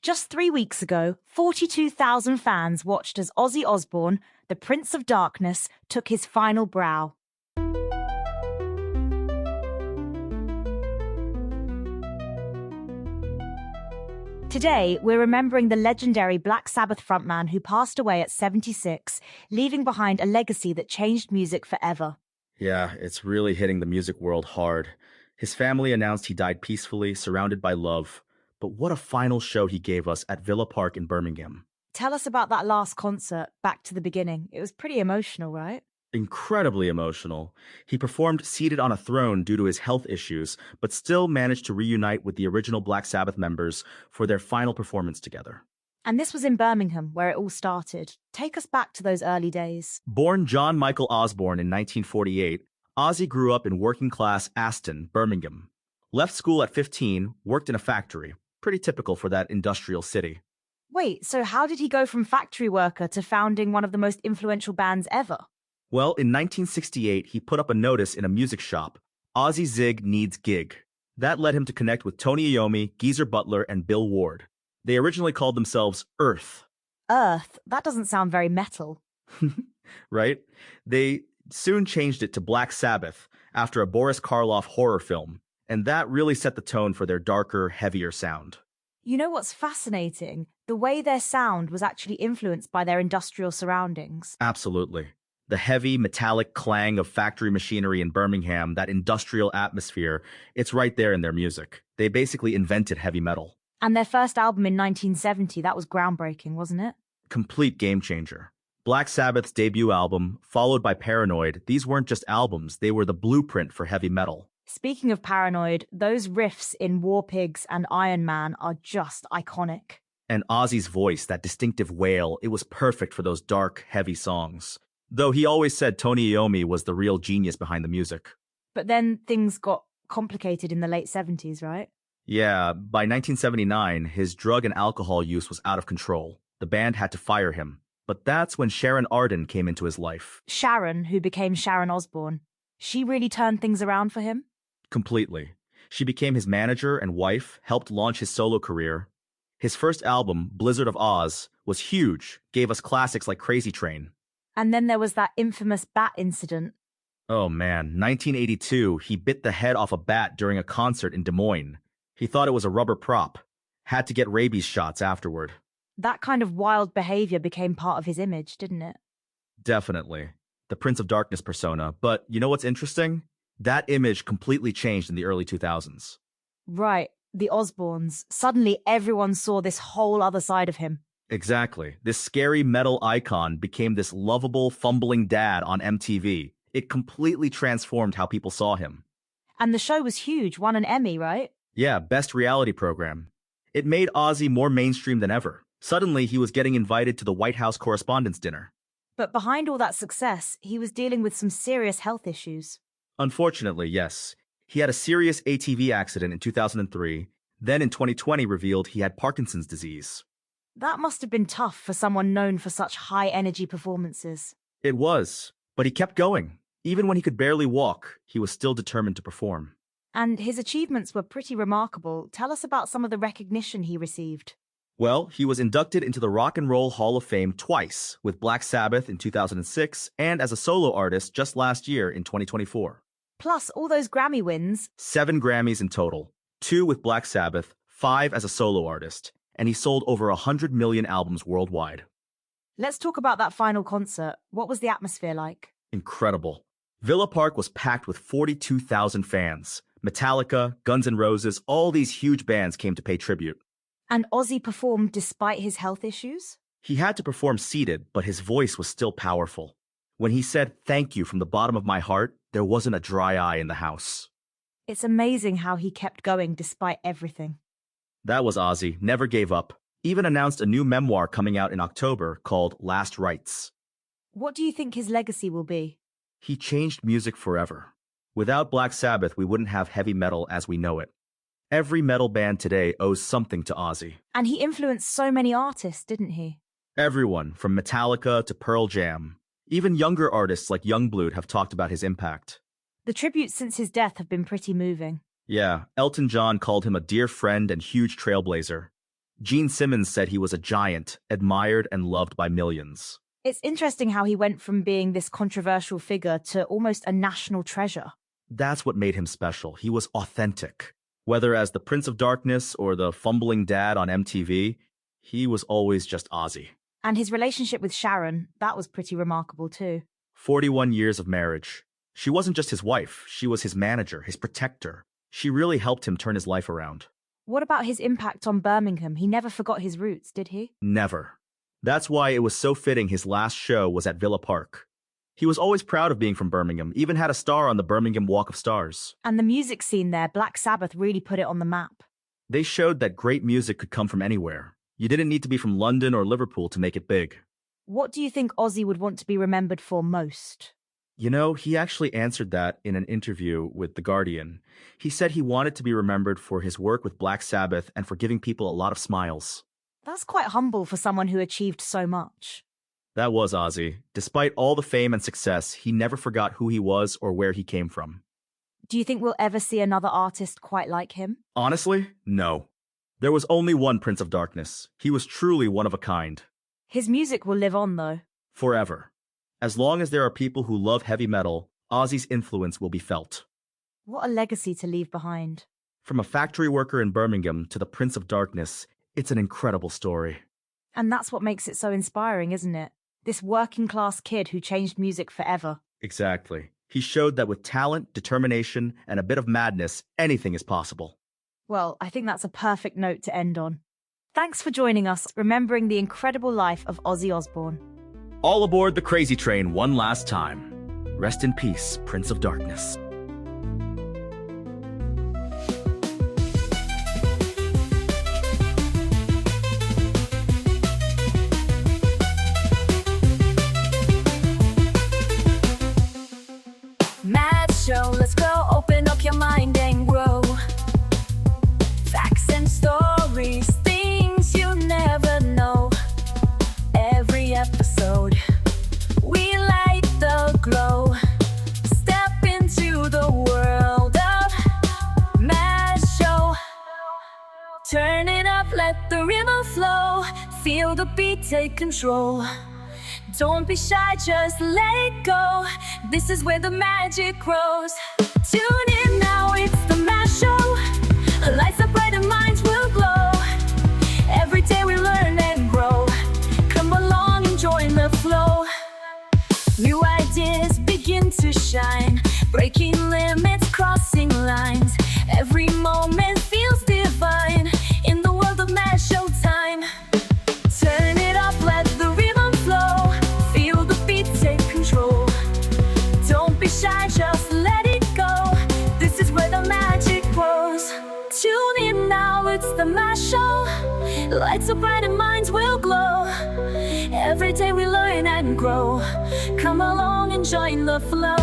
Just 3 weeks ago, 42,000 fans watched as Ozzy Osbourne, the Prince of Darkness, took his final bow. Today, we're remembering the legendary Black Sabbath frontman who passed away at 76, leaving behind a legacy that changed music forever. Yeah, it's really hitting the music world hard. His family announced he died peacefully, surrounded by love. But what a final show he gave us at Villa Park in Birmingham. Tell us about that last concert, back to the beginning. It was pretty emotional, right? Incredibly emotional. He performed seated on a throne due to his health issues, but still managed to reunite with the original Black Sabbath members for their final performance together. And this was in Birmingham, where it all started. Take us back to those early days. Born John Michael Osbourne in 1948, Ozzy grew up in working-class Aston, Birmingham. Left school at 15, worked in a factory. Pretty typical for that industrial city. Wait, so how did he go from factory worker to founding one of the most influential bands ever? Well, in 1968, he put up a notice in a music shop, Ozzy Zig Needs Gig. That led him to connect with Tony Iommi, Geezer Butler, and Bill Ward. They originally called themselves Earth. Earth? That doesn't sound very metal. Right? They soon changed it to Black Sabbath after a Boris Karloff horror film, and that really set the tone for their darker, heavier sound. You know what's fascinating? The way their sound was actually influenced by their industrial surroundings. Absolutely. The heavy, metallic clang of factory machinery in Birmingham, that industrial atmosphere, it's right there in their music. They basically invented heavy metal. And their first album in 1970, that was groundbreaking, wasn't it? Complete game changer. Black Sabbath's debut album, followed by Paranoid, these weren't just albums, they were the blueprint for heavy metal. Speaking of Paranoid, those riffs in War Pigs and Iron Man are just iconic. And Ozzy's voice, that distinctive wail, it was perfect for those dark, heavy songs. Though he always said Tony Iommi was the real genius behind the music. But then things got complicated in the late 70s, right? Yeah, by 1979, his drug and alcohol use was out of control. The band had to fire him. But that's when Sharon Arden came into his life. Sharon, who became Sharon Osbourne. She really turned things around for him? Completely. She became his manager and wife, helped launch his solo career. His first album, Blizzard of Oz, was huge, gave us classics like Crazy Train. And then there was that infamous bat incident. Oh man, 1982, he bit the head off a bat during a concert in Des Moines. He thought it was a rubber prop. Had to get rabies shots afterward. That kind of wild behavior became part of his image, didn't it? Definitely. The Prince of Darkness persona. But you know what's interesting? That image completely changed in the early 2000s. Right, the Osbournes. Suddenly everyone saw this whole other side of him. Exactly. This scary metal icon became this lovable, fumbling dad on MTV. It completely transformed how people saw him. And the show was huge, won an Emmy, right? Yeah, best reality program. It made Ozzy more mainstream than ever. Suddenly, he was getting invited to the White House Correspondents' Dinner. But behind all that success, he was dealing with some serious health issues. Unfortunately, yes. He had a serious ATV accident in 2003, then in 2020 revealed he had Parkinson's disease. That must have been tough for someone known for such high-energy performances. It was, but he kept going. Even when he could barely walk, he was still determined to perform. And his achievements were pretty remarkable. Tell us about some of the recognition he received. Well, he was inducted into the Rock and Roll Hall of Fame twice, with Black Sabbath in 2006 and as a solo artist just last year in 2024. Plus, all those Grammy wins. 7 Grammys in total, 2 with Black Sabbath, 5 as a solo artist, and he sold over 100 million albums worldwide. Let's talk about that final concert. What was the atmosphere like? Incredible. Villa Park was packed with 42,000 fans. Metallica, Guns N' Roses, all these huge bands came to pay tribute. And Ozzy performed despite his health issues? He had to perform seated, but his voice was still powerful. When he said thank you from the bottom of my heart, there wasn't a dry eye in the house. It's amazing how he kept going despite everything. That was Ozzy, never gave up. Even announced a new memoir coming out in October called Last Rites. What do you think his legacy will be? He changed music forever. Without Black Sabbath, we wouldn't have heavy metal as we know it. Every metal band today owes something to Ozzy. And he influenced so many artists, didn't he? Everyone, from Metallica to Pearl Jam. Even younger artists like Youngblood have talked about his impact. The tributes since his death have been pretty moving. Yeah, Elton John called him a dear friend and huge trailblazer. Gene Simmons said he was a giant, admired and loved by millions. It's interesting how he went from being this controversial figure to almost a national treasure. That's what made him special. He was authentic. Whether as the Prince of Darkness or the fumbling dad on MTV, he was always just Ozzy. And his relationship with Sharon, that was pretty remarkable too. 41 years of marriage. She wasn't just his wife, she was his manager, his protector. She really helped him turn his life around. What about his impact on Birmingham? He never forgot his roots, did he? Never. That's why it was so fitting his last show was at Villa Park. He was always proud of being from Birmingham, even had a star on the Birmingham Walk of Stars. And the music scene there, Black Sabbath really put it on the map. They showed that great music could come from anywhere. You didn't need to be from London or Liverpool to make it big. What do you think Ozzy would want to be remembered for most? You know, he actually answered that in an interview with The Guardian. He said he wanted to be remembered for his work with Black Sabbath and for giving people a lot of smiles. That's quite humble for someone who achieved so much. That was Ozzy. Despite all the fame and success, he never forgot who he was or where he came from. Do you think we'll ever see another artist quite like him? Honestly, no. There was only one Prince of Darkness. He was truly one of a kind. His music will live on, though. Forever. As long as there are people who love heavy metal, Ozzy's influence will be felt. What a legacy to leave behind. From a factory worker in Birmingham to the Prince of Darkness, it's an incredible story. And that's what makes it so inspiring, isn't it? This working-class kid who changed music forever. Exactly. He showed that with talent, determination, and a bit of madness, anything is possible. Well, I think that's a perfect note to end on. Thanks for joining us, remembering the incredible life of Ozzy Osbourne. All aboard the crazy train one last time. Rest in peace, Prince of Darkness. Mad show, let's go, open up your mind and grow. Facts and stories, things you never know. Every episode, we light the glow. Step into the world of Mad Show. Turn it up, let the rhythm flow. Feel the beat, take control. Don't be shy, just let it go. This is where the magic grows. Tune in now, it's the Mad Show. Lights up bright and minds will glow. Every day we learn and grow. Come along and join the flow. New ideas begin to shine. Breaking limits, crossing lines. Every moment feels divine. In the world of Mad Show time. Turn it up, let the rhythm flow. Feel the beat, take control. Don't be shy, just let it go. This is where the magic grows. Tune in now, it's the Mad Show. Lights so bright and minds will glow. Every day we learn and grow. Come along and join the flow.